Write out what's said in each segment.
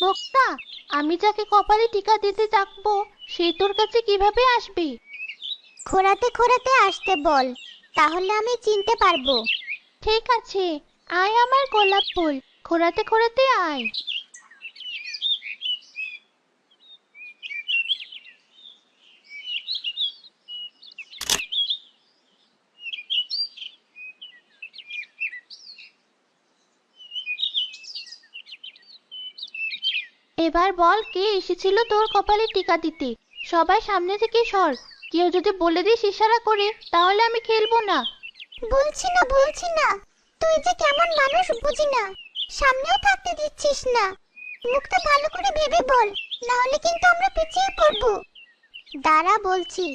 মুক্তা, আমি যাকে কপালে টিকা দিতে থাকবো সে তোর কাছে কিভাবে আসবে? খোঁড়াতে খোঁড়াতে আসতে বল, তাহলে আমি চিনতে পারবো। ঠিক আছে, আয় আমার গোলাপ ফুল, খোঁড়াতে খোঁড়াতে আয়। এবার বল, কে এসেছিল তোর কপালে টিকা দিতে? সবাই সামনে থেকে সর। কেউ যদি বলে দিস ইশারা করে, তাহলে আমি খেলবো না। বলছি না, তুই যে কেমন মানুষ বুঝি না, সামনেও থাকতে দিচ্ছিস না। মুখটা ভালো করে ভেবে বল, না হলে কিন্তু আমরা পিছিয়ে পড়বো। দাঁড়া বলছি,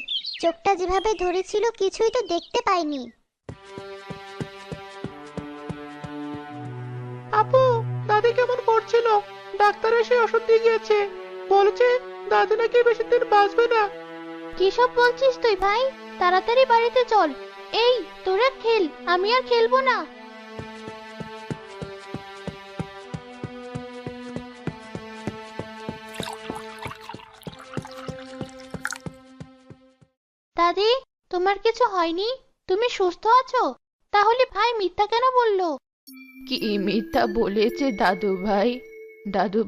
চোখটা যেভাবে ধরেছিল কিছুই তো দেখতে পাইনি। আপু, দাদি কেমন করছিল? ডাক্তার এসে ওষুধ দিয়ে গিয়েছে, বলেছে দাদি নাকি বেশি দিন বাঁচবে না। কি সব বলছিস তুই ভাই? তাড়াতাড়ি বাড়িতে চল। এই, তোরা খেল, আমি আর খেলবো না। দাদি, তোমার কিছু হয়নি? তুমি সুস্থ আছো? তাহলে ভাই মিথ্যা কেন বললো? কি মিথ্যা বলেছে দাদু ভাই? দাদু